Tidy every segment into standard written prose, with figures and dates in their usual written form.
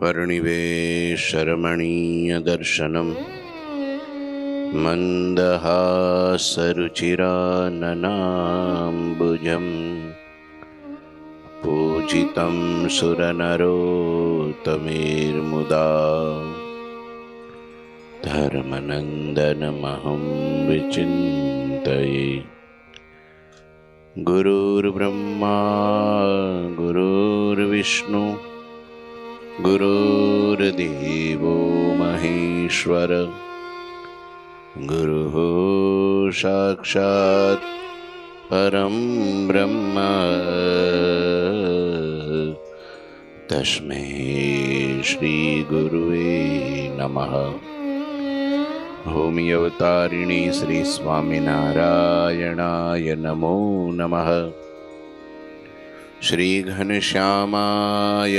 वर्णिवेशरमणीयदर्शनं मन्दहासरुचिराननाम्बुजं पूजितं सुरनरोत्तमेर्मुदा धर्मनन्दनमहं विचिन्तये। गुरुर्ब्रह्मा गुरुर्विष्णु गुरुर्देवो महेश्वर गुरुः साक्षात् परं ब्रह्म तस्मै श्री गुरुवे नमः। भूमि अवतारिणी श्री स्वामिनारायणाय नमो नमः। श्री घनश्यामाय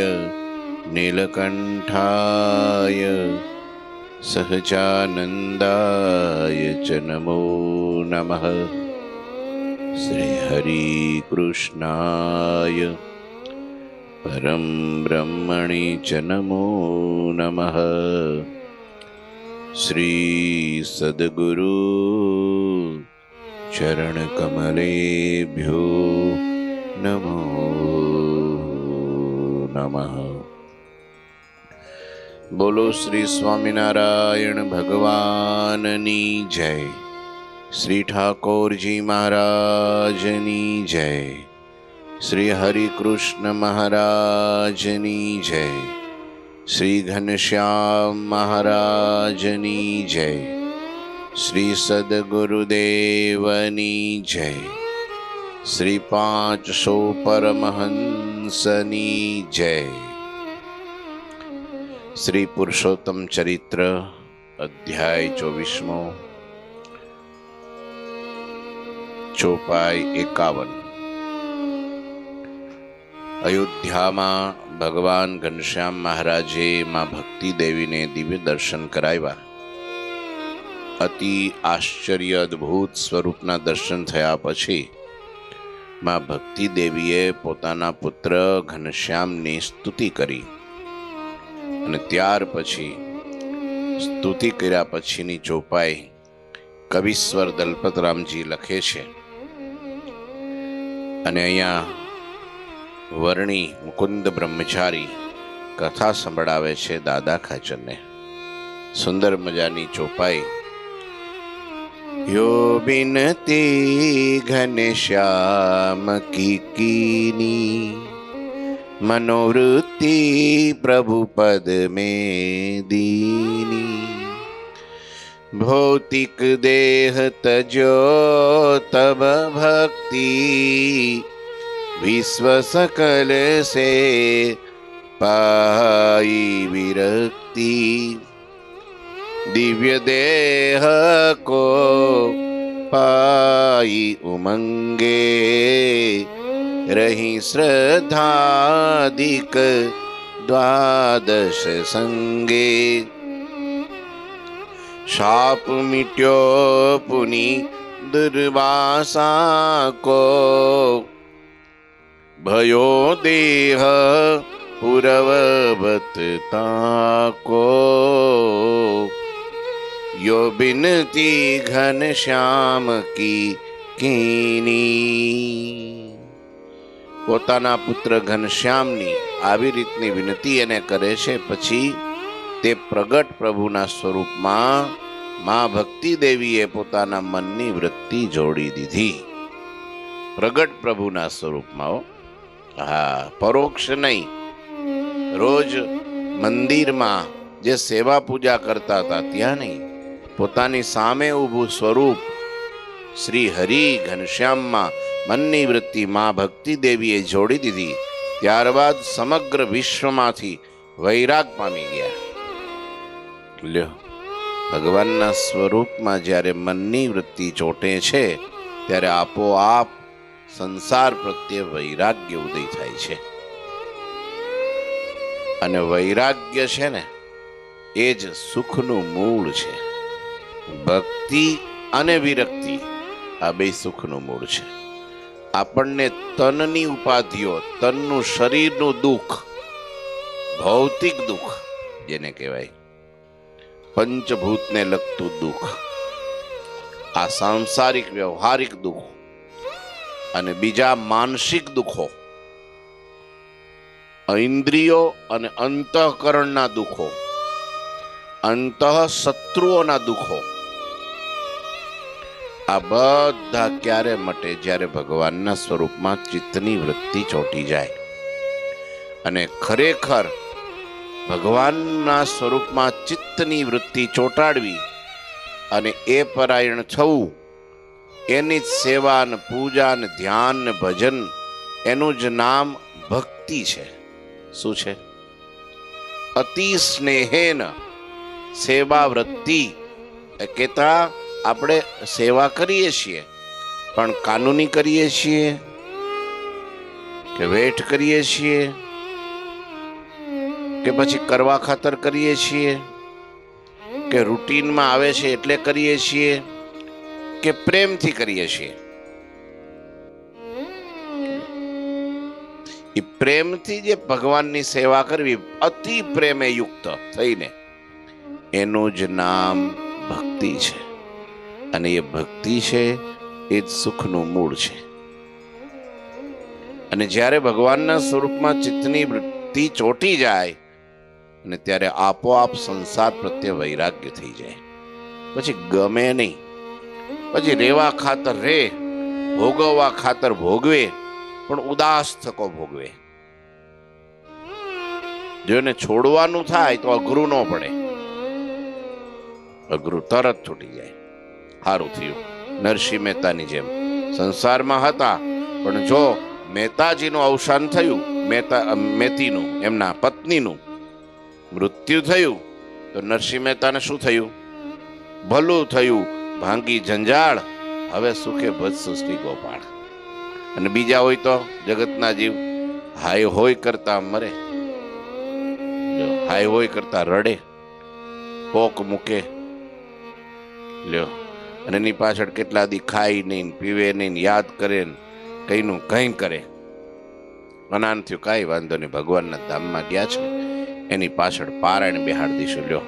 नीलकंठाय सहजानंदाय च नमो नमः। श्री हरि कृष्णाय परम ब्रह्मणे च नमो नमः। श्री सद्गुरु चरण कमलेभ्यो नमो नमः। बोलो श्री स्वामिनारायण भगवाननी जय। श्री ठाकुर जी महाराजनी जय। श्री हरि कृष्ण महाराजनी जय। श्री घनश्याम महाराजनी जय। श्री सद्गुरुदेवनी जय। श्री 500 परमहंसनी जय। श्री पुरुषोत्तम चरित्र अध्याय 24 चौपाई 51। अयोध्या में भगवान घनश्याम महाराजे मां भक्ति देवी ने दिव्य दर्शन कराव्या। अति आश्चर्य अद्भुत स्वरूपना दर्शन थया पछी मां भक्ति देवीए पोताना पुत्र घनश्याम ने स्तुति करी અને ત્યાર પછી સ્તુતિ કર્યા પછીની ચોપાઈ કવિશ્વર દલપતરામજી લખે છે અને અહીંયા વર્ણી મુકુંદ બ્રહ્મચારી કથા સંભળાવે છે દાદા ખાચરને। સુંદર મજાની ચોપાઈ। यो बिनती घनश्याम की कीनी मनोवृत्ति प्रभु पद में दीनी। भौतिक देह तजो तब भक्ति विश्व सकल से पाई विरक्ति। दिव्य देह को पाई उमंगे रही श्रद्धाधिक द्वादश संगे। शाप मिट्यो पुनि दुर्वासा को भयो देह पुरवबतता को। यो बिनती घनश्याम की कीनी। પોતાના પુત્ર ઘનશ્યામની આવી રીતની વિનંતી એને કરે છે। પછી તે પ્રગટ પ્રભુના સ્વરૂપમાં માં ભક્તિ દેવીએ પોતાના મનની વૃત્તિ જોડી દીધી। પ્રગટ પ્રભુના સ્વરૂપમાં હા, પરોક્ષ નહીં। રોજ મંદિરમાં જે સેવા પૂજા કરતા હતા ત્યાં નહીં, પોતાની સામે ઊભું સ્વરૂપ શ્રી હરિ ઘનશ્યામમાં મનની વૃત્તિ માં ભક્તિ દેવીએ જોડી દીધી। ત્યારબાદ સમગ્ર વિશ્વમાંથી વૈરાગ પામી ગયા। લ્યો, ભગવાનના સ્વરૂપમાં જ્યારે મનની વૃત્તિ ચોટે છે ત્યારે આપોઆપ સંસાર પ્રત્યે વૈરાગ્ય ઉદય થાય છે। અને વૈરાગ્ય છે ને એ જ સુખનું મૂળ છે। ભક્તિ અને વિરક્તિ આ બે સુખનું મૂળ છે। આપણને તનની ઉપાધિઓ, તનનું શરીરનું દુઃખ ભૌતિક દુઃખ જેને કહેવાય, પંચભૂતને લગતું દુઃખ, આ સાંસારિક વ્યવહારિક દુઃખ, અને બીજા માનસિક દુઃખો, ઇન્દ્રિયો અને અંતઃકરણના દુઃખો, અંતઃ શત્રુઓના દુઃખો, આ બધા ક્યારે મટે? જ્યારે ભગવાનના સ્વરૂપમાં ચિત્તની વૃત્તિ ચોંટી જાય. અને ખરેખર ભગવાનના સ્વરૂપમાં ચિત્તની વૃત્તિ ચોંટાડવી અને એ પરાયણ થવું, એની જ સેવા ને પૂજા ને ધ્યાન ને ભજન, એનું જ નામ ભક્તિ છે. શું છે? અતિ સ્નેહેન સેવા વૃત્તિ. કહેતા આપણે સેવા કરીએ છીએ, પણ કાનૂની કરીએ છીએ કે વેઠ કરીએ છીએ કે પછી કરવા ખાતર કરીએ છીએ કે રૂટીનમાં આવે છે એટલે કરીએ છીએ કે પ્રેમથી કરીએ છીએ? એ પ્રેમથી જે ભગવાનની સેવા કરવી, અતિ પ્રેમે યુક્ત થઈને, એનું જ નામ ભક્તિ છે. અને એ ભક્તિ છે એ જ સુખનું મૂળ છે. અને જ્યારે ભગવાનના સ્વરૂપમાં ચિત્તની વૃત્તિ ચોંટી જાય અને ત્યારે આપોઆપ સંસાર પ્રત્યે વૈરાગ્ય થઈ જાય. પછી ગમે નહીં, પછી રેવા ખાતર રે, ભોગવવા ખાતર ભોગવે, પણ ઉદાસ થકો ભોગવે. જો એને છોડવાનું થાય તો અઘરું ન પડે, અઘરું તરત છૂટી જાય. સારું થયું નરસિંહ મહેતાની જેમ સંસારમાં હતા, પણ જો મહેતાજીનું અવસાન થયું, મેતીનું, એમના પત્નીનું મૃત્યુ થયું, તો નરસિંહ મહેતાને શું થયું? ભલું થયું, ભાંગી જંજાળ, હવે સુખે ભજશું શ્રી ગોપાળ. અને બીજા હોય તો જગતના જીવ હાય હોય કરતા મરે, હાય હોય કરતા રડે, પોક મૂકે લ્યો, અને એની પાછળ કેટલા દી ખાય નહીં, પીવે નહીં, યાદ કરે, કઈનું કઈ કરે. અનાન થયું, કાંઈ વાંધો નહીં, ભગવાનના ધામમાં ગયા છે, એની પાછળ પારાયણ બેહાડ દઈશું. લ્યો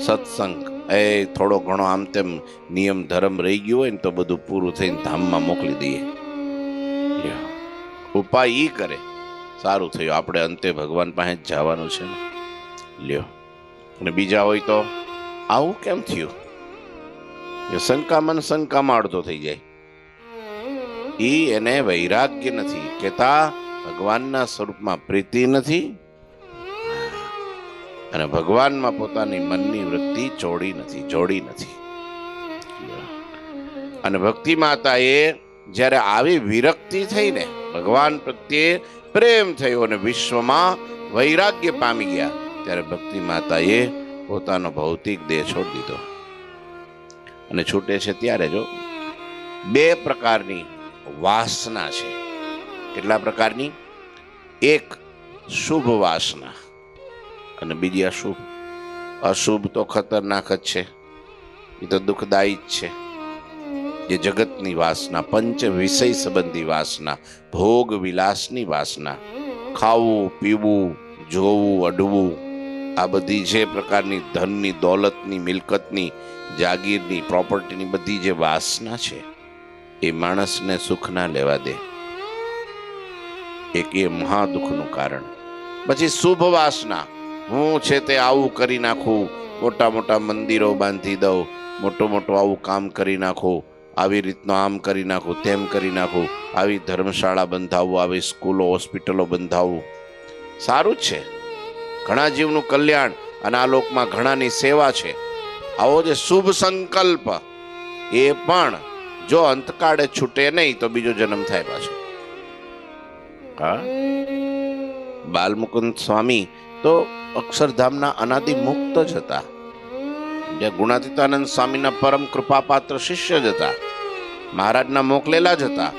સત્સંગ, એ થોડો ઘણો આમ તેમ નિયમ ધર્મ રહી ગયું હોય ને તો બધું પૂરું થઈને ધામમાં મોકલી દઈએ. લ્યો ઉપાય ઈ કરે, સારું થયું, આપણે અંતે ભગવાન પાસે જ જવાનું છે ને. લ્યો, અને બીજા હોય તો આવું કેમ થયું? શંકામાં શંકામાં અડધો થઈ જાય. ઈ એને વૈરાગ્ય નથી કહેતા, ભગવાનના સ્વરૂપમાં પ્રીતિ નથી, અને ભગવાનમાં પોતાની મનની વૃત્તિ જોડી નથી. અને ભક્તિ માતાએ જ્યારે આવી વિરક્તિ થઈને ભગવાન પ્રત્યે પ્રેમ થયો અને વિશ્વમાં વૈરાગ્ય પામી ગયા, ત્યારે ભક્તિ માતાએ પોતાનો ભૌતિક દેહ છોડી દીધો. અને છૂટે છે ત્યારે જો બે પ્રકારની વાસના છે. કેટલા પ્રકારની? એક શુભ વાસના અને બીજી અશુભ. અશુભ તો ખતરનાક જ છે, એ તો દુઃખદાયી જ છે. જે જગતની વાસના, પંચ વિષય સંબંધી વાસના, ભોગ વિલાસની વાસના, ખાવું પીવું, જોવું અડવું, આ બધી જે પ્રકારની ધનની, દોલતની, મિલકતની, જાગીરની, પ્રોપર્ટીની બધી જે વાસના છે, એ માણસને સુખ ના લેવા દે. એક એ મહા દુઃખનું કારણ. પછી શુભ વાસના, હું છે તે આવું કરી નાખું, મોટા મોટા મંદિરો બાંધી દઉં, મોટું આવું કામ કરી નાખું, આવી રીતનું આમ કરી નાખું, તેમ કરી નાખું, આવી ધર્મશાળા બંધાવું, આવી સ્કૂલો હોસ્પિટલો બંધાવું. સારું જ છે, ઘણા જીવનું કલ્યાણ અને આ લોકમાં ઘણાની સેવા છે. આવો જે શુભ સંકલ્પ, એ પણ જો અંતકાળે છૂટે નહીં તો બીજો જન્મ થાય પાછો. હા, બાલમુકુંદ સ્વામી તો અક્ષરધામના અનાદિ મુક્ત જ હતા, જે ગુણાતીતાનંદ સ્વામીના પરમ કૃપાપાત્ર શિષ્ય જ હતા, મહારાજના મોકલેલા જ હતા.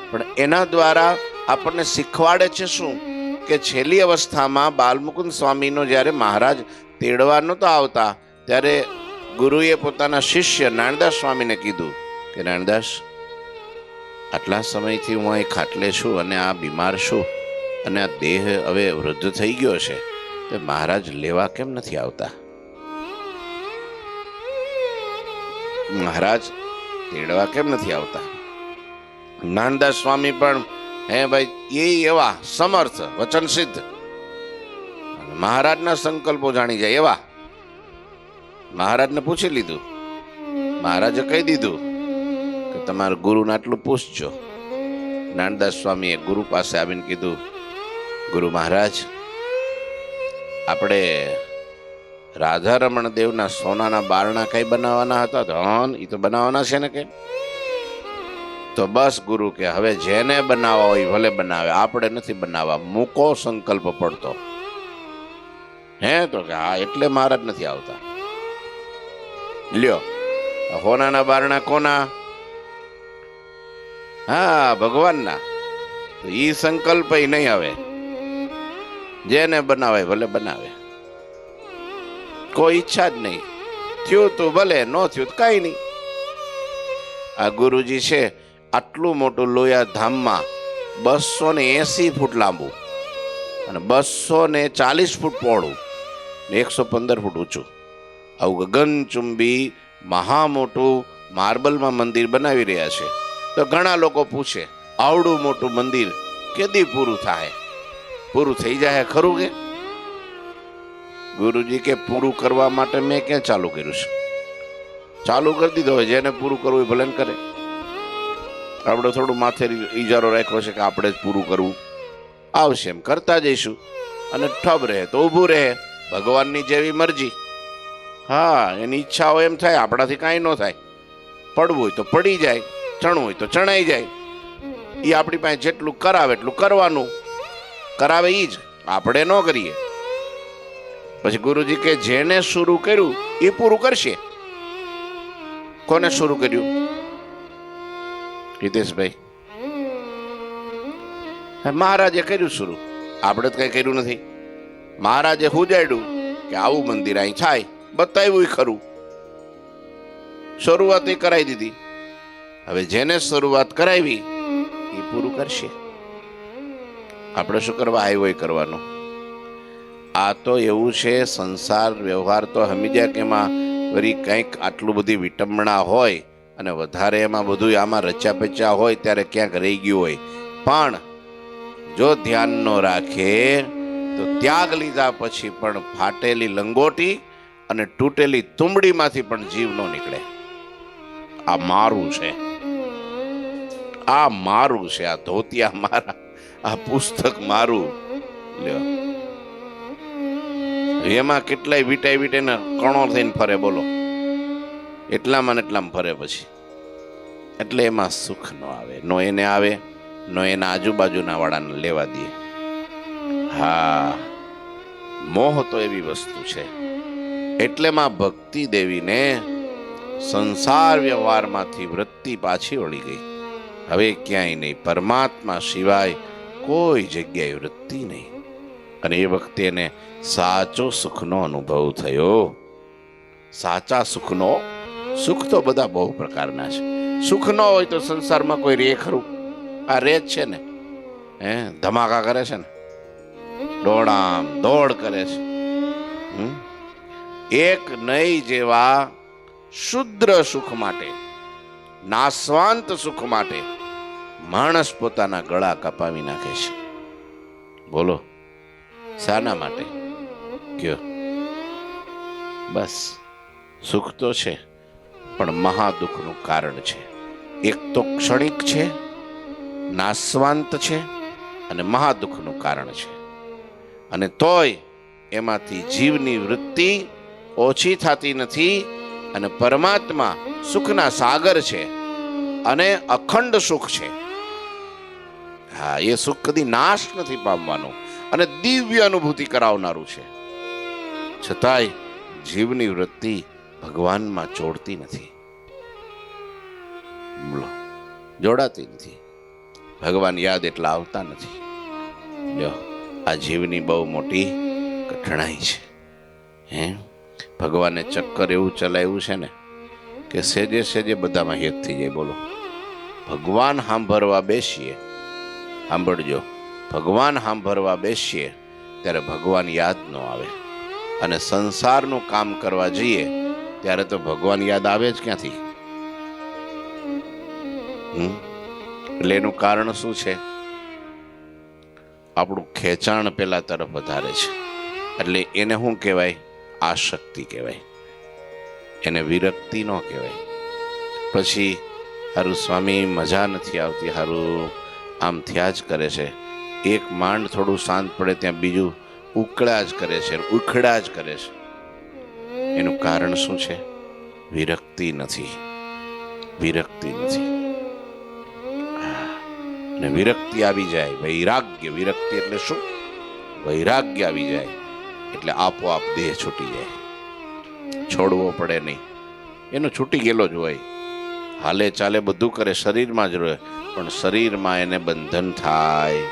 પણ એના દ્વારા આપણને શીખવાડે છે શું? કે છેલ્લી અવસ્થામાં બાલમુકુંદ સ્વામીનો જ્યારે મહારાજ તેડવા નહોતા આવતા, ત્યારે ગુરુએ પોતાના શિષ્ય નાનદાસ સ્વામીને કીધું કે નાનદાસ, આટલા સમયથી હું અહીં ખાટલે છું અને આ બીમાર છું, અને આ દેહ હવે વૃદ્ધ થઈ ગયો છે, તો મહારાજ લેવા કેમ નથી આવતા? મહારાજ તેડવા કેમ નથી આવતા? જ્ઞાનદાસ સ્વામી પણ હે ભાઈ એ એવા સમર્થ વચન સિદ્ધ, મહારાજના સંકલ્પો જાણી જાય એવા. મહારાજને પૂછી લીધું, મહારાજે કહી દીધું કે તમારા ગુરુને આટલું પૂછજો. જ્ઞાનદાસ સ્વામીએ ગુરુ પાસે આવીને કીધું, ગુરુ મહારાજ, આપણે રાધારમણ દેવના સોનાના બારણા કઈ બનાવવાના હતા? તો હા, એ તો બનાવવાના છે ને. કે તો બસ ગુરુ કે હવે જેને બનાવવા હોય ભલે બનાવે, આપણે નથી બનાવવા, મૂકો સંકલ્પ પડતો. હે તો કે હા, એટલે મહારાજ નથી આવતા. લ્યો, હોનાના બારણા કોના? હા, ભગવાનના. તો ઈ સંકલ્પ નહીં આવે, જેને બનાવે ભલે બનાવે, કોઈ ઈચ્છા જ નહીં. થયું તો ભલે, ન થયું તો કઈ નહીં. આ ગુરુજી છે આટલું મોટું લોયા ધામમાં 280 ફૂટ લાંબુ અને 240 ફૂટ પહોળું, 115 ફૂટ ઊંચું, આવું ગગનચુંબી મહા મોટું માર્બલમાં મંદિર બનાવી રહ્યા છે. તો ઘણા લોકો પૂછે, આવડું મોટું મંદિર કેદી પૂરું થાય? પૂરું થઈ જાય ખરું? કે ગુરુજી કે પૂરું કરવા માટે મેં ક્યાં ચાલુ કર્યું છે? ચાલુ કરી દીધો હોય, જેને પૂરું કરવું એ ભલે ને કરે. આપણે થોડું માથે ઈજારો રાખ્યો છે કે આપણે જ પૂરું કરવું. આવશે એમ કરતા જઈશું, અને ઠબ રહે તો ઊભું રહે. ભગવાનની જેવી મરજી. હા, એની ઈચ્છા હોય એમ થાય, આપણાથી કાંઈ ન થાય. પડવું હોય તો પડી જાય, ચણવું હોય તો ચણાઈ જાય. એ આપણી પાસે જેટલું કરાવે એટલું કરવાનું. કરાવે એ જ, આપણે ન કરીએ. પછી ગુરુજી કે જેને શરૂ કર્યું એ પૂરું કરશે. કોને શરૂ કર્યું? હિતેશભાઈ, મહારાજે કર્યું શરૂ, આપણે તો કઈ કર્યું નથી. મહારાજે હુજાડ્યું કે આવું મંદિર અહીં થાય, બતાવ્યું ખરું, શરૂઆત એ કરાવી દીધી. હવે જેને શરૂઆત કરાવી એ પૂરું કરશે. આપણે શું કરવા આવ્યો એ કરવાનું. આ તો એવું છે, સંસાર વ્યવહાર તો સમજ્યા કે એમાં વળી કંઈક આટલું બધી વિટંબણા હોય અને વધારે એમાં બધું આમાં રચ્યા પચ્યા હોય ત્યારે ક્યાંક રહી ગયું હોય. પણ જો ધ્યાન ન રાખે તો ત્યાગ લીધા પછી પણ ફાટેલી લંગોટી અને તૂટેલી તુંબડીમાંથી પણ જીવ ન નીકળે. આ મારું છે, આ મારું છે, આ ધોતિયા મારા, આ પુસ્તક મારું. લ્યો, એમાં કેટલાય વીટાઈ વીટાઈને કણો થઈને ફરે, બોલો. એટલામાં ને એટલામાં ફરે પછી. એટલે એમાં સુખ ન આવે, નો એને આવે, નો એના આજુબાજુના વાળાને લેવા દે. હા, મોહ તો એવી વસ્તુ છે. એટલે માં ભક્તિ દેવીને સંસાર વ્યવહારમાંથી વૃત્તિ પાછી વળી ગઈ. હવે ક્યાંય નહીં, પરમાત્મા સિવાય કોઈ જગ્યાએ વૃત્તિ નહીં. અને એ વખતે એને સાચો સુખનો અનુભવ થયો. સાચા સુખનો, સુખ તો બધા બહુ પ્રકારના છે. સુખ ન હોય તો સંસારમાં કોઈ રે ખરું? આ રે જ છે ને. ધમાકા કરે છે ને, દોડામ દોડ કરે છે. એક નહીં જેવા શુદ્ર સુખ માટે, નાશવાંત સુખ માટે માણસ પોતાના ગળા કપાવી નાખે છે. બોલો, શાના માટે? કયો? બસ, સુખ તો છે પણ મહાદુઃખનું કારણ છે. એક તો ક્ષણિક છે, નાશવાંત છે અને મહાદુઃખનું કારણ છે. અને તોય એમાંથી જીવની વૃત્તિ ઓછી થતી નથી. અને પરમાત્મા સુખના સાગર છે અને અખંડ સુખ છે. હા, એ સુખ કદી નાશ નથી પામવાનું અને દિવ્ય અનુભૂતિ કરાવનારું છે. છતાંય જીવની વૃત્તિ ભગવાનમાં જોડતી નથી. બોલો, જોડાતી નથી. ભગવાન યાદ એટલા આવતા નથી. જો, આ જીવની બહુ મોટી કઠણાઈ છે. ભગવાને ચક્કર એવું ચલાવ્યું છે ને કે સેજે સેજે બધામાં હેત થઈ જાય. બોલો, ભગવાન સાંભળવા બેસીએ, સાંભળજો, ભગવાન સાંભળવા બેસીએ ત્યારે ભગવાન યાદ ન આવે, અને સંસારનું કામ કરવા જઈએ ત્યારે તો ભગવાન યાદ આવે જ ક્યાંથી? એટલે એનું કારણ શું છે? આપણું ખેંચાણ પેલા તરફ વધારે છે, એટલે એને શું કહેવાય? આસક્તિ કહેવાય, એને વિરક્તિ ન કહેવાય. પછી હારું સ્વામી મજા નથી આવતી, હારું આમ થયા જ કરે છે, એક માંડ થોડું શાંત પડે ત્યાં બીજું ઉકળા જ કરે છે, ઉખડા જ કરે છે. એનું કારણ શું છે? વિરક્તિ નથી, વિરક્તિ નથી. ને વિરક્તિ આવી જાય, વૈરાગ્ય, વિરક્તિ એટલે શું? વૈરાગ્ય આવી જાય એટલે આપોઆપ દેહ છૂટી જાય, છોડવો પડે નહીં, એનો છૂટી ગયેલો જ હોય, હાલે ચાલે બધું કરે, શરીરમાં જ રહે, પણ શરીરમાં એને બંધન થાય.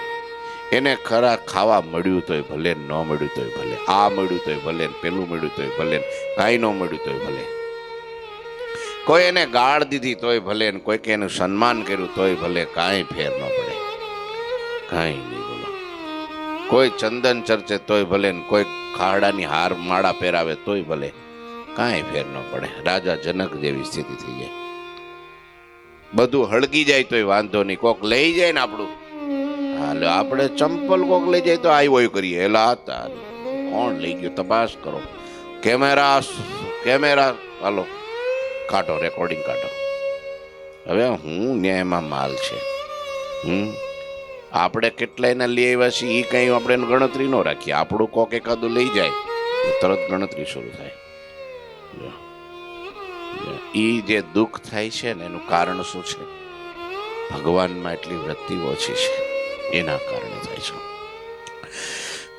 એને ખરા ખાવા મળ્યું તોય ભલે, ન મળ્યું તોય ભલે, આ મળ્યું તોય ભલે, પેલું મળ્યું તોય ભલે, કાંઈ ન મળ્યું તોય ભલે, કોઈ એને ગાળ દીધી તોય ભલે, કોઈ એનું સન્માન કર્યું તોય ભલે, કાંઈ ફેર ન પડે, કાંઈ નહીં. બોલો, કોઈ ચંદન ચર્ચે તોય ભલે, કોઈ ખાડાની હાર માળા પહેરાવે તોય ભલે, કાંઈ ફેર ન પડે. રાજા જનક જેવી સ્થિતિ થઈ જાય. બધું હળગી જાય તોય વાંધો નહીં, કોક લઈ જાય ને આપણું, હાલો આપણે ચંપલ કોક લઈ જાય તો આવ્યો કરીએ, એલા હતા કોણ લઈ ગયું તપાસ કરો, કેમેરા કેમેરા હાલો કાઢો, રેકોર્ડિંગ કાઢો. હવે હું ન્યાયમાં માલ છે. આપણે કેટલાયના લઈ આવ્યા છીએ એ કંઈ આપણે ગણતરી ન રાખીએ, આપણું કોક એકાદું લઈ જાય તરત ગણતરી શરૂ થાય. એ જે દુઃખ થાય છે ને એનું કારણ શું છે? ભગવાનમાં એટલી વૃત્તિ ઓછી છે, એના કારણે થાય છે.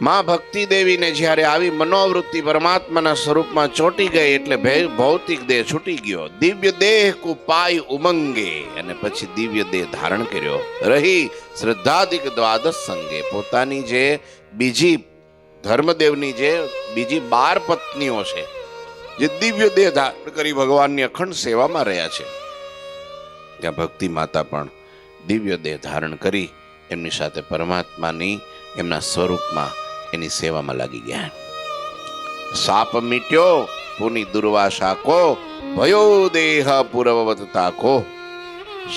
માં ભક્તિ દેવીને જ્યારે આવી મનોવૃત્તિ પરમાત્માના સ્વરૂપમાં ચોંટી ગઈ એટલે ભૌતિક દેહ છૂટી ગયો, દિવ્ય દેહ કુ પાય ઉમંગે, અને પછી દિવ્ય દેહ ધારણ કર્યો. રહી શ્રદ્ધાધિક દ્વાદશ સંગે, પોતાની જે બીજી ધર્મદેવની જે બીજી 12 પત્નીઓ છે, જે દિવ્ય દેહ ધારણ કરી ભગવાનની અખંડ સેવામાં રહ્યા છે, ત્યાં ભક્તિ માતા પણ દિવ્ય દેહ ધારણ કરી એમની સાથે પરમાત્માની એમના સ્વરૂપમાં એની સેવામાં લાગી ગયા. સાપ મીટ્યો પુની દુર્વાસા કો, ભયો દેહ પૂર્વવત તાકો.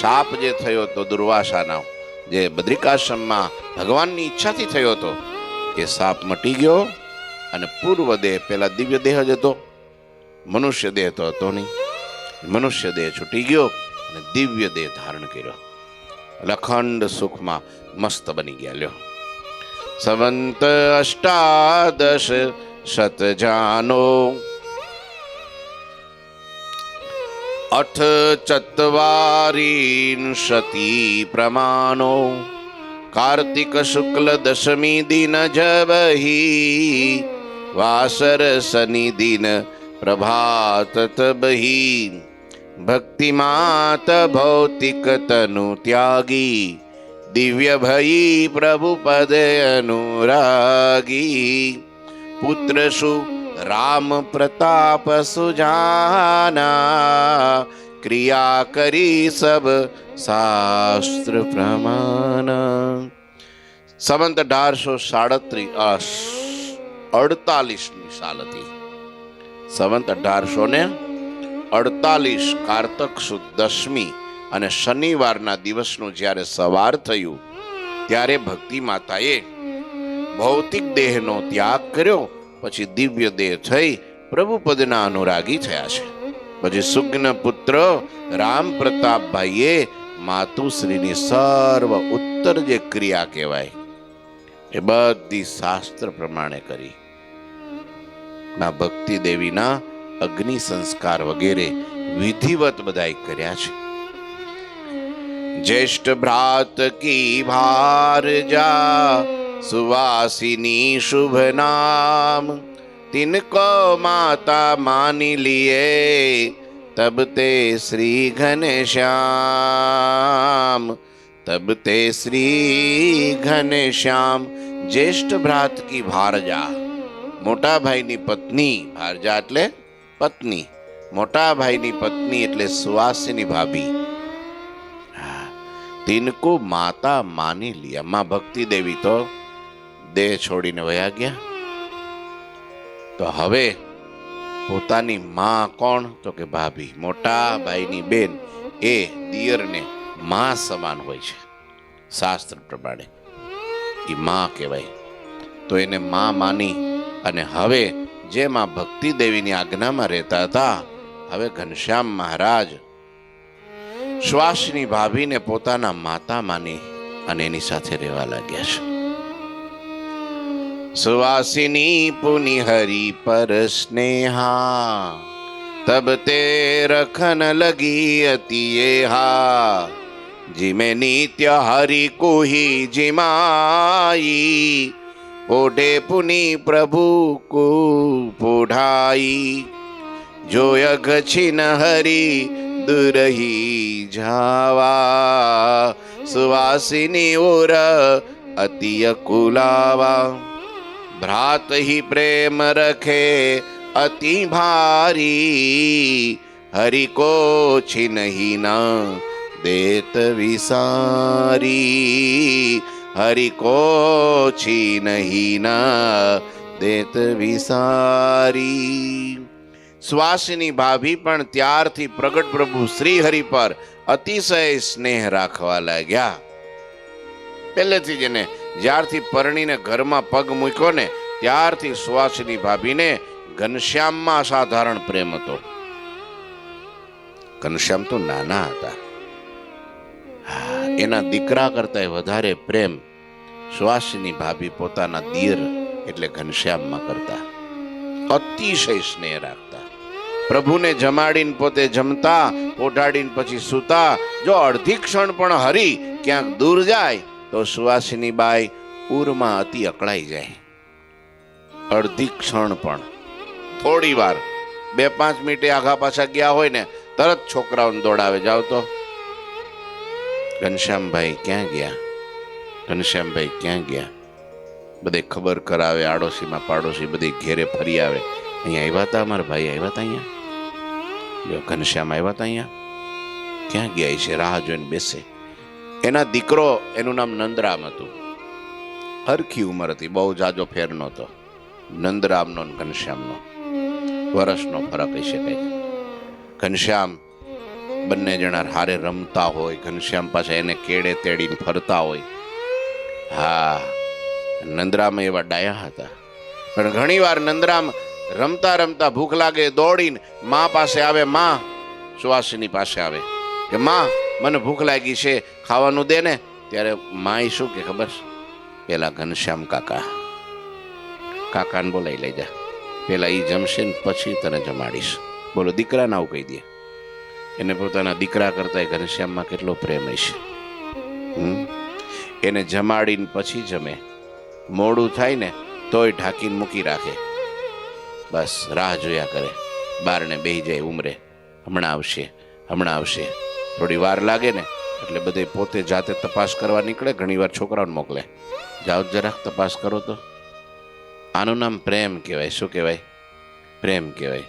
સાપ જે થયો તો દુર્વાસાના, જે બદ્રિકાશ્રમમાં ભગવાનની ઈચ્છાથી થયો હતો, એ સાપ મટી ગયો, અને પૂર્વ દેહ પેલા દિવ્ય દેહ જ હતો, મનુષ્ય દેહ તો હતો નહીં, મનુષ્ય દેહ છૂટી ગયો અને દિવ્ય દેહ ધારણ કર્યો. અખંડ સુખમાં મસ્ત બની ગયા. લ્યો, સંવંત 18 શત જાનો, 48 પ્રમાણો, કાર્તિક શુક્લ દશમી દિન જબહી, વાસર શનિ દિન પ્રભાત તબહી, ભક્તિ માત ભૌતિક તનુ ત્યાગી, દિવ્ય ભયી પ્રભુ પદ અનુરાગી. પુત્ર સુ રામ પ્રતાપ સુજાના, ક્રિયા કરી સબ શાસ્ત્ર પ્રમાણ. સંવંત 1848 સાલ હતી. સંવંત 1848 કારતક સુદ દશમી અને શનિવારના દિવસનું જ્યારે સવાર થયું, ત્યારે ભક્તિ માતાએ ભૌતિક દેહનો ત્યાગ કર્યો, પછી દિવ્ય દેહ થઈ પ્રભુપદના અનુરાગી થયા છે. પછી સુજ્ઞ પુત્ર રામ પ્રતાપભાઈએ માતુશ્રીની સર્વ ઉત્તર જે ક્રિયા કહેવાય એ બધી શાસ્ત્ર પ્રમાણે કરી. ના ભક્તિ દેવીના અગ્નિ સંસ્કાર વગેરે વિધિવત બધાય કર્યા છે. ज्येष्ठ भ्रात की भारजा, सुवासिनी शुभ नाम, तिनको माता मानी लिए, तब ते श्री घनश्याम, तब ते श्री घनश्याम. ज्येष्ठ भ्रात की भारजा, मोटा भाईनी पत्नी, भारजा એટલે પત્ની, મોટા ભાઈની પત્ની એટલે સુવાસિની ભાભી. तिनको माता मानी लिया. माँ भक्ति देवी तो દેહ છોડીને વયા ગયા. તો હવે પોતાની માં કોણ? તો કે ભાભી, મોટા ભાઈની બેન, એ દિયરને માં સમાન હોય છે શાસ્ત્ર પ્રમાણે, એ માં કહેવાય. તો એને માં માની અને હવે જે માં ભક્તિ દેવીની આજ્ઞામાં રહેતા હતા, હવે ઘનશ્યામ મહારાજ શ્વાસની ભાભીને પોતાના માતા માની અને એની સાથે રહેવા લાગ્યા છે. સુવાસિની પુનિ હરિ પર સ્નેહા, તબ તે રખન લગી અતિ હા. जिमे नित्य हरि कुही जिमाई, ओढ़े पुनि प्रभु को पोढ़ाई. जो यग छिन हरि दुरही जावा, सुवासिनी ओर अति कुलावा. भ्रात ही प्रेम रखे अति भारी, हरि को छिन ही ना देत विसारी. हरि को छी नहीं ना देत વિસારી. શ્વાસની ભાભી પણ ત્યારથી પ્રગટ પ્રભુ શ્રી હરિ પર અતિશય સ્નેહ રાખવા લાગ્યા. પહેલેથી જ એને જ્યારથી પરણીને ઘરમાં પગ મૂક્યો ને ત્યારથી શ્વાસની ભાભીને ઘનશ્યામમાં અસાધારણ પ્રેમ હતો. ઘનશ્યામ તો નાના હતા, એના દીકરા કરતા વધારે પ્રેમ શ્વાસની ભાભી પોતાના દિયર એટલે ઘનશ્યામમાં કરતા. અતિશય સ્નેહ રાખતા. પ્રભુને જમાડીને પોતે જમતા, પોઢાડીને પછી સૂતા. જો અડધી ક્ષણ પણ હરી ક્યાંક દૂર જાય તો સુવાસિની બાઈ ઉરમાં અતિ અકળાઈ જાય. અડધી ક્ષણ પણ, થોડી વાર 2-5 મિનિટે આઘા પાછા ગયા હોય ને તરત છોકરાઓને દોડાવે, જાવ તો ઘનશ્યામભાઈ ક્યાં ગયા, ઘનશ્યામભાઈ ક્યાં ગયા. બધે ખબર કરાવે, આડોશીમાં પાડોશી બધે ઘેરે ફરી આવે. અહીંયા આવ્યા હતા, અમારા ભાઈ આવ્યા હતા, અહીંયા ઘનશ્યામ આવ્યા હતા, અહીંયા ક્યાં ગયા છે, રાહ જોઈને બેસે. એના દીકરો, એનું નામ નંદરામ હતું. હરખી ઉંમર હતી, બહુ જાજો ફેર નહોતો. નંદરામનો ને ઘનશ્યામનો વર્ષનો ફરક હશે કંઈક. ઘનશ્યામ બંને જણા હારે રમતા હોય, ઘનશ્યામ પાછા એને કેડે તેડીને ફરતા હોય. હા, નંદરામ એવા ડાયા હતા. પણ ઘણી વાર નંદરામ રમતા રમતા ભૂખ લાગે દોડીને મા પાસે આવે, મા સુવાસિની પાસે આવે કે મા મને ભૂખ લાગી છે, ખાવાનું દે ને. ત્યારે માય શું કે ખબર? પેલા ઘનશ્યામ કાકાને બોલાવી લઈ જા, પેલા ઈ જમશે ને પછી તને જમાડીશ. બોલો, દીકરાને આવું કહી દે. એને પોતાના દીકરા કરતા ઘનશ્યામમાં કેટલો પ્રેમ હશે. એને જમાડીને પછી જમે. મોડું થાય ને તોય ઢાંકીને મૂકી રાખે. બસ રાહ જોયા કરે, બારણે બેહી જાય ઉમરે, હમણાં આવશે, હમણાં આવશે. થોડી વાર લાગે ને એટલે બધે પોતે જાતે તપાસ કરવા નીકળે. ઘણી વાર છોકરાઓને મોકલે, જાઓ જરાક તપાસ કરો તો. આનું નામ પ્રેમ કહેવાય. શું કહેવાય? પ્રેમ કહેવાય.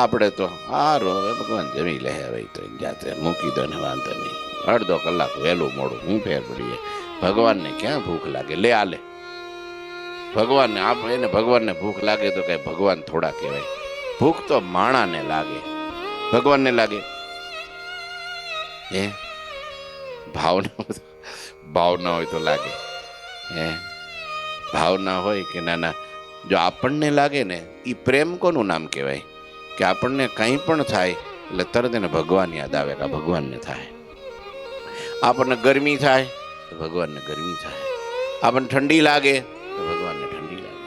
આપણે તો હારો ભગવાન જમી લે, હવે તો જાતે મૂકી દો ને, વાંધો નહીં, અડધો કલાક વહેલું મોડું હું ફેર પડીએ. ભગવાનને ક્યાં ભૂખ લાગે? લે આ લે ભગવાનને, એને ભગવાનને ભૂખ લાગે તો કઈ ભગવાન થોડા કહેવાય? ભૂખ તો માણાને લાગે, ભગવાનને લાગે. હે ભાવના હોય તો લાગે. હે ભાવના હોય કે ના, જો આપણને લાગે ને એ પ્રેમ કોનું નામ કહેવાય? કે આપણને કંઈ પણ થાય એટલે તરત એને ભગવાન યાદ આવે કે ભગવાનને થાય. આપણને ગરમી થાય તો ભગવાનને ગરમી થાય. આપણને ઠંડી લાગે તો ભગવાનને ઠંડી લાગે.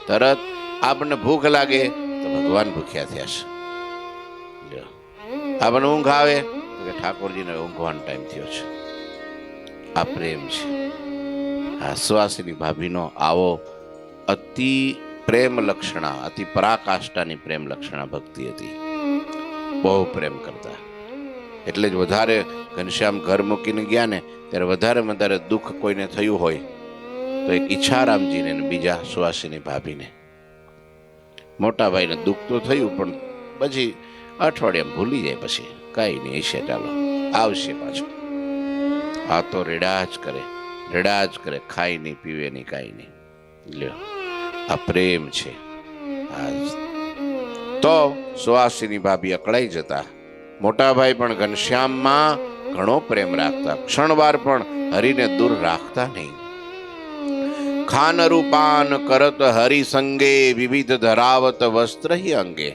તરત આપણને ભૂખ લાગે તો ભગવાન ભૂખ્યા થયા છે. આપણને ઊંઘ આવે તો કે ઠાકોરજીને ઊંઘવાનો ટાઈમ થયો છે. આ પ્રેમ છે. આ સુવાસિની ભાભીનો આવો અતિ પ્રેમ લક્ષણા, અતિ પરાકાષ્ઠાની પ્રેમ લક્ષણા ભક્તિ હતી. બહુ પ્રેમ કરતા. એટલે જ વધારે ઘનશ્યામ ઘર મૂકીને ગયા ને ત્યારે વધારે દુઃખ કોઈને થયું હોય તો એક ઈચ્છારામજીને બીજા સુવાસિની ભાભીને, મોટા ભાઈને દુઃખ તો થયું પણ પછી અઠવાડિયામાં ભૂલી જાય. પછી કાંઈ નહીં, હશે, ચાલો આવશે પાછું. આ તો રેડા જ કરે. રેડા જ કરે, ખાય નહીં, પીવે નહીં, કાંઈ નહીં. લ્યો, આ પ્રેમ છે. તો સુવાસિની ભાભી અકળાઈ જતા. મોટા ભાઈ પણ ઘનશ્યામમાં ઘણો પ્રેમ રાખતા, ક્ષણવાર પણ હરિને દૂર રાખતા નહીં. ખાનરું પાન કરત હરિસંગે, વિવિધ ધરાવત વસ્ત્ર હિ અંગે.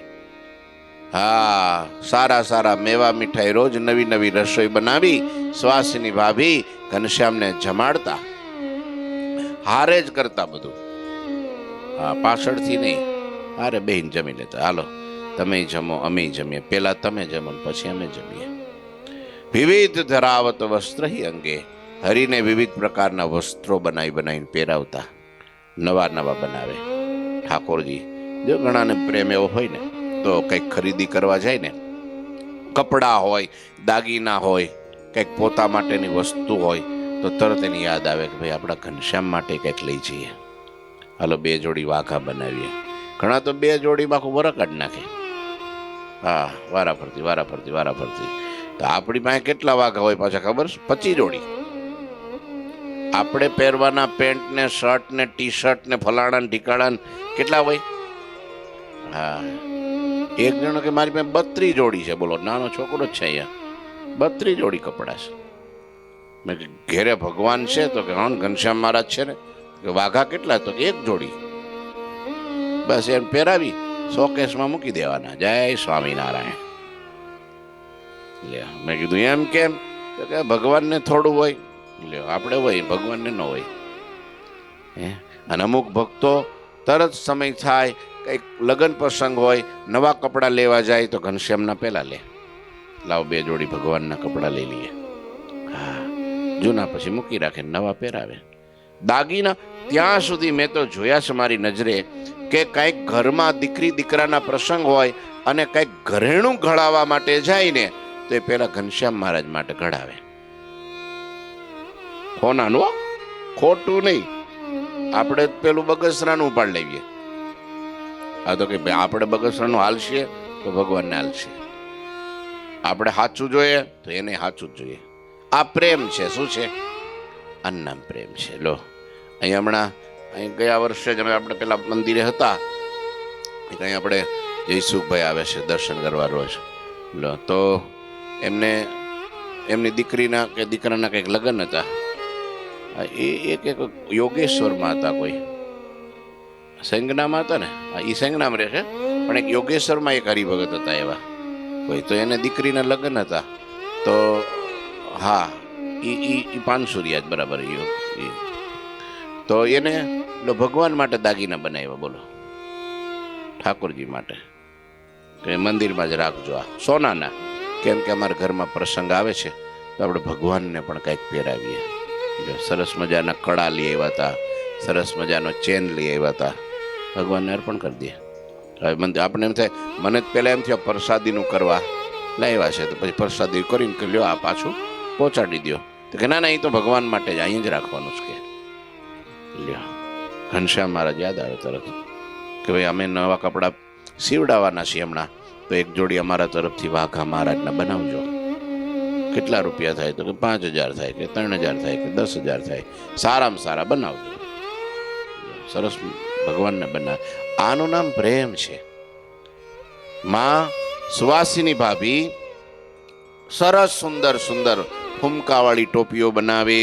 હા, સારા સારા મેવા મીઠાઈ રોજ નવી નવી રસોઈ બનાવી સુવાસિની ભાભી ઘનશ્યામને જમાડતા. હારે જ કરતા બધું. હા, પાછળથી નહીં, હારે બેન જમી લેતા. હાલો તમે જમો, અમે જમીએ, પેલા તમે જમો પછી અમે જમીએ. વિવિધ ધરાવત વસ્ત્ર હિ અંગે, હરિને વિવિધ પ્રકારના વસ્ત્રો બનાવીને પહેરાવતા. નવા નવા બનાવે. ઠાકોરજી જો ઘણાને પ્રેમ એવો હોય ને, તો કંઈક ખરીદી કરવા જાય ને, કપડાં હોય, દાગીના હોય, કંઈક પોતા માટેની વસ્તુ હોય, તો તરત એની યાદ આવે કે ભાઈ આપણા ઘનશ્યામ માટે કંઈક લઈ જઈએ. હાલો 2 જોડી વાઘા બનાવીએ. ઘણા તો 2 જોડીમાં આખું વરખ કાઢી નાખે. હા, વારાફરતી. તો આપણી પાસે કેટલા વાઘા હોય પાછા ખબર? 25 જોડી. આપણે પહેરવાના પેન્ટ ને શર્ટ ને ટી શર્ટ ને ફલાણા ને ઢીકાણા કેટલા હોય? હા, એક જણો કે મારી પાસે 32 જોડી છે. બોલો, નાનો છોકરો જ છે અહીંયા, 32 જોડી કપડા છે. મેં ઘેરે ભગવાન છે તો કે હા ઘનશ્યામ મહારાજ છે ને, કે વાઘા કેટલા? તો કે 1 જોડી. બસ એમ પહેરાવી શોકેસમાં મૂકી દેવાના. જય સ્વામિનારાયણ. લ્યો, મેં કીધું એમ કેમ? તો કે ભગવાનને થોડું હોય. લ્યો, આપણે હોય, ભગવાનને ન હોય. અને અમુક ભક્તો તરત સમય થાય, કંઈક લગ્ન પ્રસંગ હોય, નવા કપડાં લેવા જાય તો ઘનશ્યામના પહેલા લે, લાવ 2 જોડી ભગવાનના કપડાં લઈ લઈએ. હા, જૂના પછી મૂકી રાખે, નવા પહેરાવે. દાગીના ત્યાં સુધી મેં તો જોયા છે મારી નજરે કે કંઈક ઘરમાં દીકરી દીકરાના પ્રસંગ હોય અને કંઈક ઘરેણું ઘડાવવા માટે જાય ને, તો એ પેલા ઘનશ્યામ મહારાજ માટે ઘડાવે. હોનાનું, ખોટું નહીં. આપણે પેલું બગસરાનું ઉપાડ લેવીએ. આ તો કે આપણે બગસરાનું હાલશે તો ભગવાનને હાલશે. આપણે સાચું જોઈએ તો એને સાચું જ જોઈએ. આ પ્રેમ છે. શું છે? આનું પ્રેમ છે. લો, અહીં હમણાં અહીં ગયા વર્ષે જ આપણે પેલા મંદિરે હતા, અહીં આપણે જયસુખભાઈ આવે છે દર્શન કરવા રોજ. લો, તો એમને એમની દીકરીના કે દીકરાના કંઈક લગ્ન હતા. એ એક યોગેશ્વરમાં હતા, કોઈ સેંગનામાં હતા ને, એ સેંગનામાં રહે છે, પણ એક યોગેશ્વરમાં એક હરિભગત હતા એવા કોઈ. તો એને દીકરીના લગ્ન હતા. તો હા, એ પાનસુરિયા જ બરાબર. તો એને ભગવાન માટે દાગીના બનાવ્યા. બોલો, ઠાકોરજી માટે કે મંદિરમાં જ રાખજો, આ સોનાના, કેમ કે અમારા ઘરમાં પ્રસંગ આવે છે તો આપણે ભગવાનને પણ કંઈક પહેરાવીએ. સરસ મજાના કડા લઈ આવ્યા હતા, સરસ મજાનો ચેન લઈ આવ્યા હતા, ભગવાનને અર્પણ કરી દઈએ. હવે આપણે એમ થાય, મને જ પહેલાં એમ થયો પ્રસાદીનું કરવા લાવ્યા છે, તો પછી પ્રસાદી કરીને કે લ્યો આ પાછું પહોંચાડી દો. તો કે ના, એ તો ભગવાન માટે જ અહીં જ રાખવાનું છે. કે લ્યો, ઘનશ્યામ મહારાજ યાદ આવે તરત કે ભાઈ અમે નવા કપડાં સીવડાવવાના છીએ હમણાં, તો 1 જોડી અમારા તરફથી વાઘા મહારાજના બનાવજો. કેટલા રૂપિયા થાય? તો કે 5000 થાય, કે 3000 થાય, કે 10000 થાય. સારામાં સારા બનાવજો. સરસ ભગવાનને બનાવે. આનું નામ પ્રેમ છે. માં સુવાસિની ભાભી સરસ સુંદર સુંદર ફૂમકાવાળી ટોપીઓ બનાવે,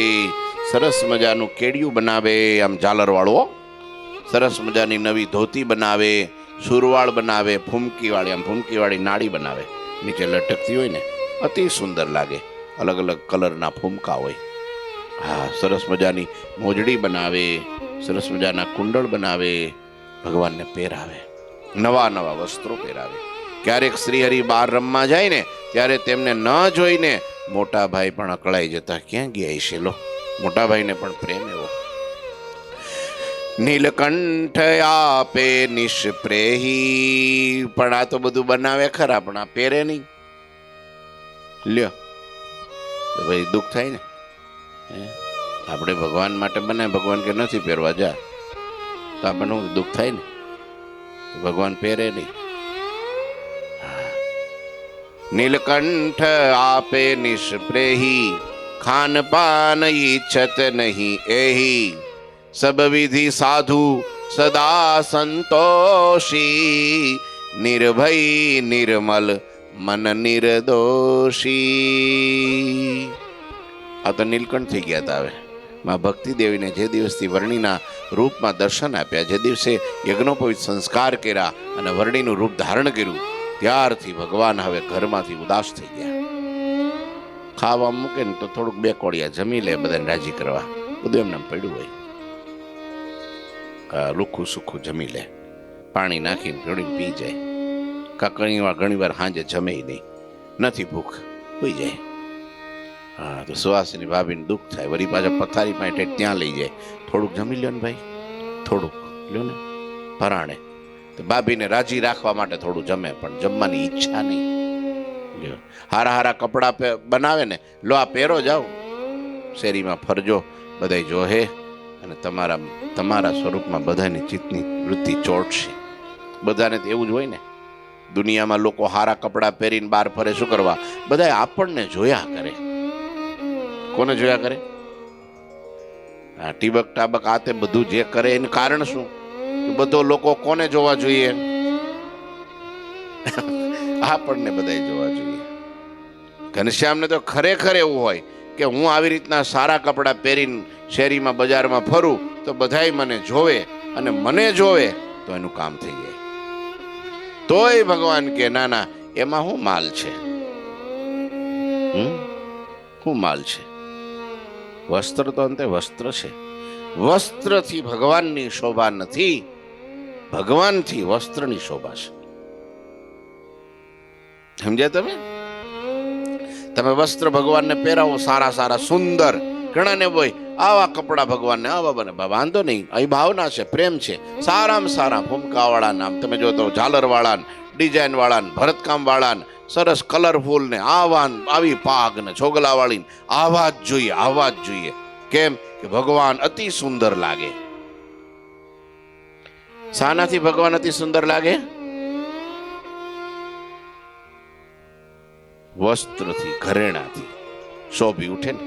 સરસ મજાનું કેડિયું બનાવે, આમ ઝાલરવાળો, સરસ મજાની નવી ધોતી બનાવે, સુરવાળ બનાવે, ફૂમકીવાળી, આમ ફૂમકીવાળી નાળી બનાવે, નીચે લટકતી હોય ને, અતિ સુંદર લાગે. અલગ અલગ કલરના ફૂમકા હોય. હા, સરસ મજાની મોજડી બનાવે, સરસ મજાના કુંડળ બનાવે, ભગવાનને પહેરાવે, નવા નવા વસ્ત્રો પહેરાવે. ક્યારેક શ્રીહરિ બહાર રમવા જાય ને, ત્યારે તેમને ન જોઈને મોટા ભાઈ પણ અકળાઈ જતા, ક્યાં ગયા છે? લો, મોટા ભાઈને પણ પ્રેમ એવો. નીલકંઠ આપે નિષ્પ્રેહી, પણ આ તો બધું બનાવે ખરા, પણ આ પહેરે નહીં. લ્યો, ભાઈ દુઃખ થાય ને. આપણે ભગવાન માટે બનાવે, ભગવાન કે નથી પહેરવા, જા, તો આપણને દુઃખ થાય ને. ભગવાન પહેરે નહીં. નીલકંઠ આપે નિષ્પ્રેહી, ખાન પાન ઈચ્છત નહીં એહી, સબ વિધિ સાધુ સદા સંતોષી, નિર્ભય નિર્મલ મન નિર્દોષી. આ તો નીલકંઠ થઈ ગયા હતા. હવે માં ભક્તિ દેવીને જે દિવસથી વર્ણિના રૂપમાં દર્શન આપ્યા, જે દિવસે યજ્ઞોપવિત સંસ્કાર કર્યા અને વર્ણિનું રૂપ ધારણ કર્યું, ત્યારથી ભગવાન હવે ઘરમાંથી ઉદાસ થઈ ગયા. ખાવા મૂકે ને તો થોડુંક બે કોળિયા જમી લે, બધાને રાજી કરવા. બધું એમને પડ્યું હોય, લુખું સુખું જમી લે, પાણી નાખીને પીડીને પી જાય. ઘણી વાર સાંજે જમે નહીં, નથી ભૂખ, હોઈ જાય. હા, તો સુહાસિની ભાભીને દુઃખ થાય, વળી પાછા પથારી પાસે ત્યાં લઈ જાય. થોડુંક જમી લ્યો ને ભાઈ, થોડુંક લ્યો ને પરાણે. તો ભાભીને રાજી રાખવા માટે થોડું જમે, પણ જમવાની ઈચ્છા નહીં. લ્યો, હારા હારા કપડાં બનાવે ને, લો આ પહેરો જાઓ, શેરીમાં ફરજો, બધા જોહે અને તમારા સ્વરૂપમાં બધાની ચિત્તની વૃત્તિ ચોટશે. બધાને તો એવું જ હોય ને. દુનિયામાં લોકો હારા કપડાં પહેરીને બહાર ફરે, શું કરવા? બધા આપણને જોયા કરે. કોને જોયા કરે? આ ટીબક ટાબક આ તે બધું જે કરે એનું કારણ શું? બધો લોકો કોને જોવા જોઈએ? આપણને બધા જોવા જોઈએ. ઘનશ્યામને તો ખરેખર એવું હોય કે હું આવી રીતના સારા કપડાં પહેરીને શેરીમાં બજારમાં ફરું તો બધાય મને જોવે, અને મને જોવે તો એનું કામ થઈ જાય. તોય ભગવાન કે ના ના, એમાં શું માલ છે? શું માલ છે? વસ્ત્ર તો અંતે વસ્ત્ર છે. વસ્ત્રથી ભગવાનની શોભા નથી, ભગવાનથી વસ્ત્રની શોભા છે. સમજ્યા તમે? તમે વસ્ત્ર ભગવાનને પહેરાવો સારા સારા સુંદર, ઘણાને હોય આવા કપડા ભગવાનને આવા બને, વાંધો નહીં, અહીં ભાવના છે, પ્રેમ છે. સારામાં સારા ફૂમકા વાળા નામ તમે જો તો ઝાલર વાળા, ડિઝાઇન વાળા, ભરતકામ વાળા, સરસ કલરફુલ ને આવી પાગ ને છોગલા વાળી આવા જ જોઈએ, આવા જ જોઈએ. કેમ કે ભગવાન અતિ સુંદર લાગે. શાનાથી ભગવાન અતિ સુંદર લાગે? વસ્ત્રથી, ઘરેણાથી શોભી ઉઠે ને.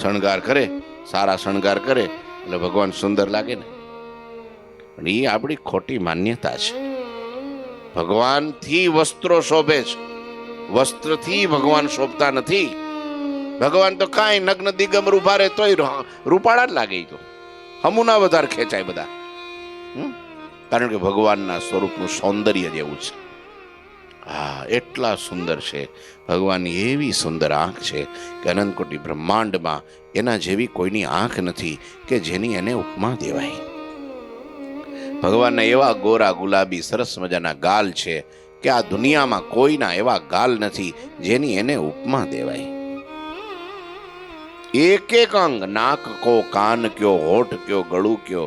શણગાર કરે, સારા શણગાર કરે એટલે ભગવાન સુંદર લાગે ને. પણ એ આપણી ખોટી માન્યતા છે. ભગવાનથી વસ્ત્રો શોભે છે, વસ્ત્રથી ભગવાન શોભતા નથી. ભગવાન તો કાંઈ નગ્ન દિગંબર ઉભા રહે તોય રૂપાળા જ લાગે. તો હમુના વધારે ખેંચાય બધા. કારણ કે ભગવાનના સ્વરૂપનું સૌંદર્ય જેવું છે. હા, એટલા સુંદર છે ભગવાનની. એવી સુંદર આંખ છે કે અનંતકોટી બ્રહ્માંડમાં એના જેવી કોઈની આંખ નથી કે જેની એને ઉપમા દેવાય. ભગવાનના એવા ગોરા ગુલાબી સરસ મજાના ગાલ છે કે આ દુનિયામાં કોઈના એવા ગાલ નથી જેની એને ઉપમા દેવાય. એક એક અંગ, નાક કો, કાન કયો, હોઠ કયો, ગળું કયો,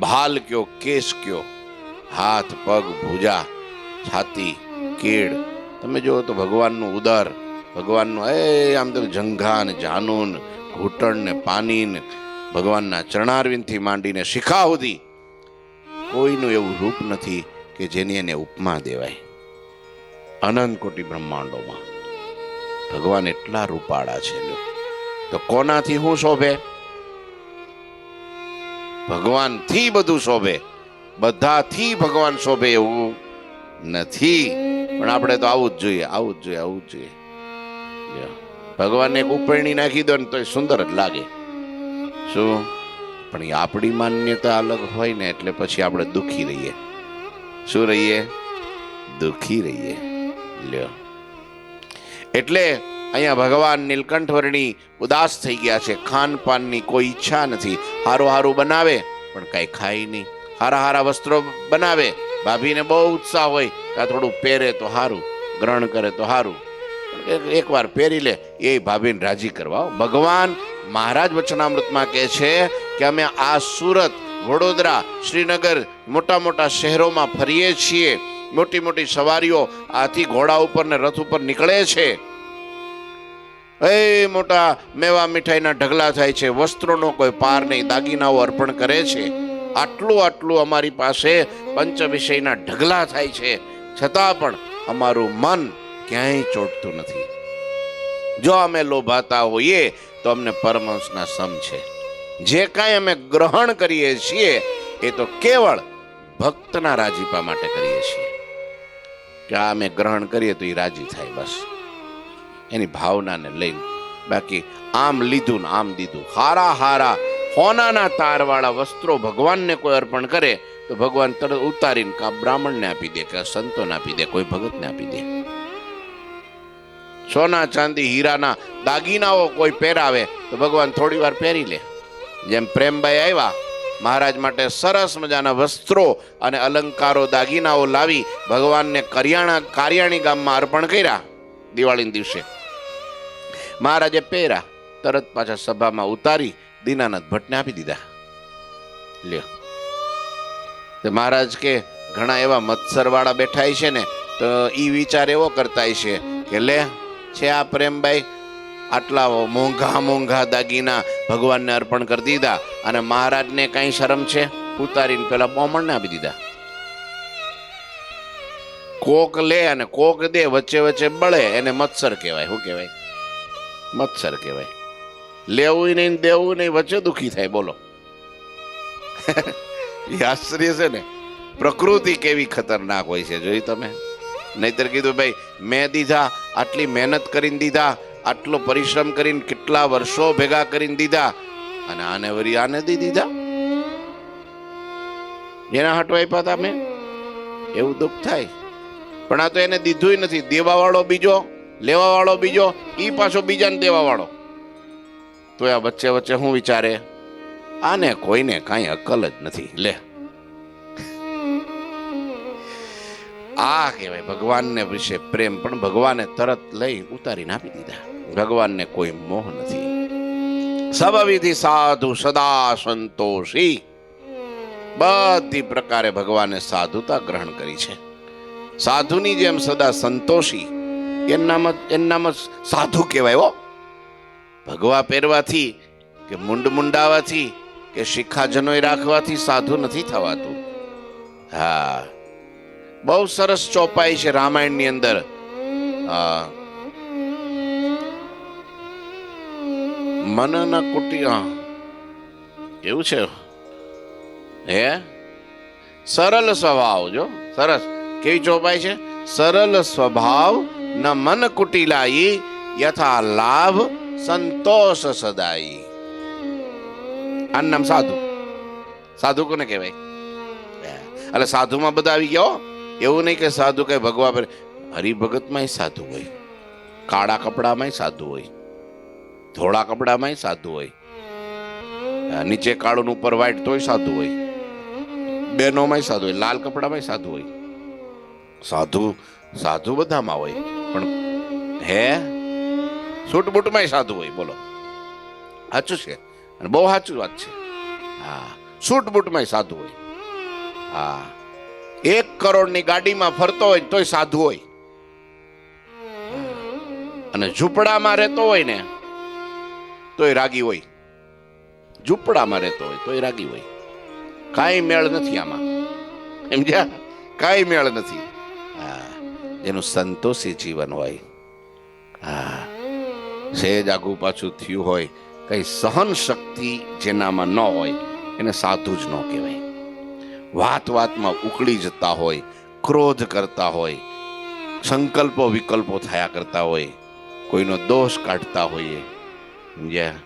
ભાલ કયો, કેસ કયો, હાથ પગ ભુજા છાતી કેડ, તમે જો તો ભગવાનનું ઉદર, ભગવાનનું આમ તો જંઘા ને જાનુન, ઘૂંટણ ને પાની ને, ભગવાનના ચરણારવિંદથી માંડીને શિખા સુધી કોઈનું એવું રૂપ નથી કે જેની એને ઉપમા દેવાય. અનંત કોટી બ્રહ્માંડોમાં ભગવાન એટલા રૂપાળા છે. તો કોનાથી શું શોભે? ભગવાનથી બધું શોભે. બધાથી ભગવાન શોભે એવું નથી. પણ આપણે તો આવું જ જોઈએ, આવું જ જોઈએ, આવું જ જોઈએ. ભગવાનને એક ઉપરણી નાખી દો ને તો સુંદર જ લાગે. શું? પણ એ આપણી માન્યતા અલગ હોય ને એટલે પછી આપણે દુઃખી રહીએ. શું રહીએ? દુઃખી રહીએ. લ્યો, એટલે અહીંયા ભગવાન નીલકંઠવર્ણી ઉદાસ થઈ ગયા છે. ખાનપાનની કોઈ ઈચ્છા નથી. હારું હારું બનાવે પણ કાંઈ ખાય નહીં. હારા હારા વસ્ત્રો બનાવે, ભાભીને બહુ ઉત્સાહ હોય આ થોડું પહેરે તો સારું, ગ્રહણ કરે તો સારું, એકવાર પહેરી લે એ ભાભીને રાજી કરવા. ભગવાન મહારાજ વચનામૃતમાં કહે છે કે અમે આ સુરત, વડોદરા, શ્રીનગર મોટા મોટા શહેરોમાં ફરીએ છીએ. મોટી મોટી સવારીઓ આથી ઘોડા ઉપર ને રથ ઉપર નીકળે છે. એ મોટા મેવા મીઠાઈના ઢગલા થાય છે. વસ્ત્રોનો કોઈ પાર નહીં, દાગીનાઓ અર્પણ કરે છે. આટલું આટલું અમારી પાસે પંચ વિષયના ઢગલા થાય છે, છતાં પણ અમારું મન ક્યાંય ચોટતું નથી. જો અમે લોભાતા હોઈએ તો અમને પરમહંસના સમ છે. જે કાંઈ અમે ગ્રહણ કરીએ છીએ એ તો કેવળ ભક્તના રાજીપા માટે કરીએ છીએ કે આ અમે ગ્રહણ કરીએ તો એ રાજી થાય, બસ એની ભાવનાને લઈને. બાકી આમ લીધું ને આમ દીધું. હારા હારા હોનાના તારવાળા વસ્ત્રો ભગવાનને કોઈ અર્પણ કરે તો ભગવાન તરત ઉતારીને કા બ્રાહ્મણને આપી દે, કે સંતોને આપી દે, કોઈ ભગતને આપી દે. સોના ચાંદી હીરાના દાગીનાઓ કોઈ પહેરાવે તો ભગવાન થોડી વાર પહેરી લે. જેમ પ્રેમભાઈ આવ્યા, મહારાજ માટે સરસ મજાના વસ્ત્રો અને અલંકારો દાગીનાઓ લાવી ભગવાનને કારિયાણી ગામમાં અર્પણ કર્યા. દિવાળીના દિવસે મહારાજે પહેર્યા, તરત પાછા સભામાં ઉતારી દીનાનાથ ભટ્ટને આપી દીધા. લ્યો, તો મહારાજ કે ઘણા એવા મત્સર વાળા બેઠા છે ને, તો ઈ વિચાર એવો કરતા છે કે લે છે આ પ્રેમભાઈ આટલા મોંઘા મોંઘા દાગીના ભગવાનને અર્પણ કરી દીધા અને મહારાજને કઈ શરમ છે, ઉતારીને પેલા બ્રાહ્મણને આપી દીધા. કોક લે અને કોક દે, વચ્ચે વચ્ચે બળે, એને મત્સર કહેવાય. શું કહેવાય? મત્સર કહેવાય. લેવું નહીં દેવું નહીં, વચ્ચે દુખી થાય. બોલો, એ આશ્ચર્ય છે ને. પ્રકૃતિ કેવી ખતરનાક હોય છે, જોઈ તમે. નહીતર કીધું ભાઈ મેં દીધા, આટલી મહેનત કરીને દીધા, આટલો પરિશ્રમ કરીને કેટલા વર્ષો ભેગા કરીને દીધા, અને આને વળી આને દી દીધા. જેના હાટો આપ્યા હતા મેં, એવું દુઃખ થાય. પણ આ તો એને દીધું નથી. દેવા વાળો બીજો, લેવા વાળો બીજો, ઈ પાછો બીજાને દેવા વાળો. તો આ વચ્ચે વચ્ચે હું વિચારે, આને કોઈને કાંઈ અકલ જ નથી. લે, આ કહેવાય ભગવાનને વિશે પ્રેમ. પણ ભગવાને તરત લઈ ઉતારીને આપી દીધા. ભગવાનને કોઈ મોહ નથી. સબવિધિ સાધુ સદા સંતોષી. બધી પ્રકારે ભગવાને સાધુતા ગ્રહણ કરી છે. સાધુની જેમ સદા સંતોષી, એનામ જ સાધુ કહેવાય. હો, ભગવા પહેરવાથી કે મુંડ મુંડાવાથી કે શિખા જનોય રાખવાથી સાધુ નથી થવાતું. હા, બહુ સરસ ચોપાઈ છે રામાયણની અંદર. મનના કુટી એવું છે. હે, સરળ સ્વભાવ. જો સરસ કેવી ચોપાઈ છે. સરળ સ્વભાવ ન મન કુટિલાઈ, યથા લાભ સંતોષ સદાઈ. આનું નામ સાધુ. સાધુ કોને કહેવાય? એટલે સાધુમાં બધા આવી ગયા. એવું નહીં કે સાધુ કઈ ભગવા પર. હરિભગતમાં સાધુ હોય, કાળા કપડામાં સાધુ હોય, ધોળા કપડામાં સાધુ હોય, નીચે કાળું ઉપર વ્હાઈટ તોય સાધુ હોય, બેનોમાં સાધુ હોય, લાલ કપડામાં સાધુ હોય. સાધુ સાધુ બધામાં હોય. પણ હે સૂટ બૂટમાં સાધુ હોય. બોલો, સાચું છે અને બહુ સાચું વાત છે. હા, સૂટ બૂટમાં સાધુ હોય. હા, 1 કરોડની ગાડીમાં ફરતો હોય તોય સાધુ હોય. અને ઝૂંપડામાં રહેતો હોય ને તોય રાગી હોય. ઝૂંપડામાં રહેતો હોય તોય રાગી હોય. કાંઈ મેળ નથી આમાં. સમજ્યા? કાંઈ મેળ નથી. હા, જેનું સંતોષી જીવન હોય. હા, સહેજ આગુ પાછું થયું હોય, કઈ સહન શક્તિ જેનામાં ન હોય એને સાધુ જ ન કહેવાય. વાત વાતમાં ઉકળી જતા હોય, ક્રોધ કરતા હોય, સંકલ્પો વિકલ્પો થયા કરતા હોય, કોઈનો દોષ કાઢતા હોઈએ, સમજ્યા?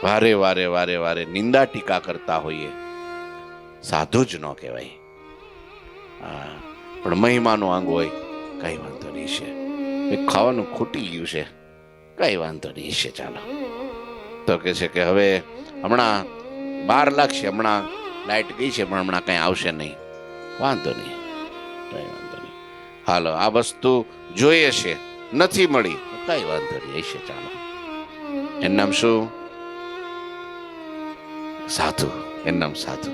વારે વારે વારે વારે નિંદા ટીકા કરતા હોઈએ, સાધુ જ ન કહેવાય. હા, પણ મહિમાનો અંગ હોય, કઈ વાંધો નહીં છે. ખાવાનું ખૂટી ગયું છે, કઈ વાંધો નહીં છે, ચાલો. તો કે છે કે હવે હમણાં 12 લાગશે, હમણાં લાઈટ ગઈ છે પણ હમણાં કઈ આવશે નહીં. વાંધો નહીં, કઈ વાંધો નહીં. હાલો, આ વસ્તુ જોઈએ છે, નથી મળી, કઈ વાંધો નહીં છે, ચાલો. એનું નામ શું? સાધુ. એનું નામ સાધુ.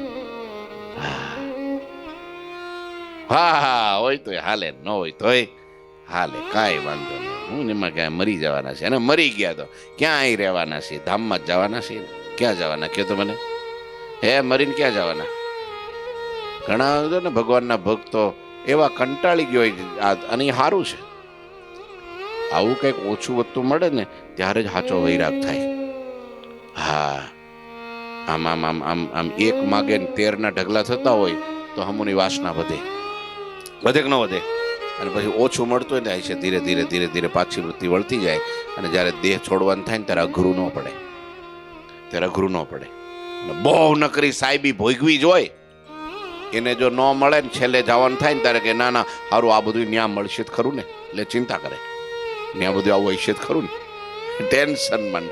હા, હોય તો હાલે, ન હોય તોય હાલે, કાંઈ વાંધો નહીં. હું એમાં ક્યાં મરી જવાના છે, અને મરી ગયા તો ક્યાં અહીં રહેવાના છે? ધામમાં જ જવાના છે. ક્યાં જવાના કહો તો મને? હે, મરીને ક્યાં જવાના? ઘણા ને ભગવાનના ભક્તો એવા કંટાળી ગયો હોય, અને સારું છે. આવું કંઈક ઓછું વધતું મળે ને ત્યારે જ સાચો વૈરાગ થાય. હા, આમ આમ આમ આમ આમ એક માગે ને 13 ઢગલા થતા હોય તો હમુની વાસના વધે કે ન વધે? અને પછી ઓછું મળતું હોય ને છે ધીરે ધીરે ધીરે ધીરે પાછી વૃત્તિ વળતી જાય. અને જ્યારે દેહ છોડવાનું થાય ને ત્યારે અઘરું ન પડે, અને બહુ નકરી સાહેબી ભોગવી જ હોય એને જો ન મળે ને છેલ્લે જવાનું થાય ને ત્યારે કે ના ના સારું આ બધું ન્યા મળશે જ ખરું ને, એટલે ચિંતા કરે ન્યા બધું આવું હશે જ ખરું ને, ટેન્શનમાં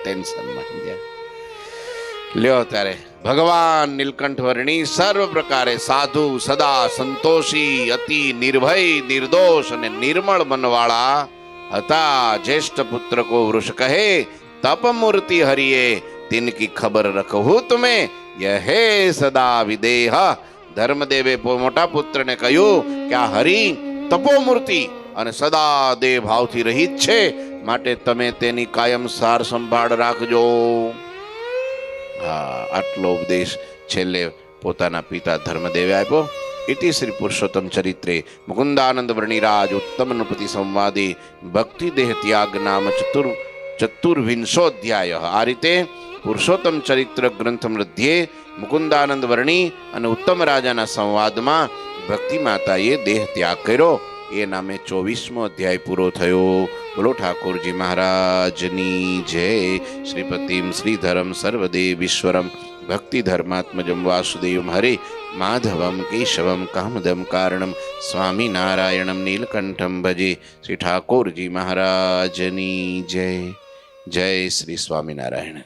લ્યો. ત્યારે ભગવાન નીલકંઠ વર્ણી સર્વ પ્રકારે સાધુ, સદા સંતોષી, અતિ નિર્ભય, નિર્દોષ અને નિર્મળ મનવાળા હતા. જ્યેષ્ઠ પુત્ર કો વૃષ કહે તપ મૂર્તિ હરિયે, तिनकी खबर रखहु तुम्हें यह सदा विदेह. ધર્મદેવે મોટા પુત્રને કહ્યું કે આ હરિ તપોમૂર્તિ અને સદા દેહ ભાવથી રહિત છે, માટે તમે તેની કાયમ સાર સંભાળ રાખજો. હા, આટલો ઉપદેશ છેલ્લે પોતાના પિતા ધર્મદેવે આપ્યો. इति श्री पुरुषोत्तम चरित्रे मुकुंदानंद वर्णिराज उत्तम नृपति संवादे भक्ति देह त्याग नाम चतुर्विंशोध्याय. આ રીતે પુરુષોત્તમ ચરિત્ર ગ્રંથ મધ્યે મુકુંદાનંદ વર્ણી અને ઉત્તમ રાજાના સંવાદમાં ભક્તિ માતાએ દેહ ત્યાગ કર્યો એ નામે 24મો અધ્યાય પૂરો થયો. બોલો ઠાકોરજી મહારાજની જય. શ્રીપતિમ શ્રીધરમ સર્વદેવીશ્વરમ ભક્તિ ધર્માત્મજમ વાસુદેવમ હરે માધવમ કેશવમ કામદમ કારણમ સ્વામિનારાયણમ નીલકંઠમ ભજે. શ્રી ઠાકોરજી મહારાજની જય. જય શ્રી સ્વામિનારાયણ.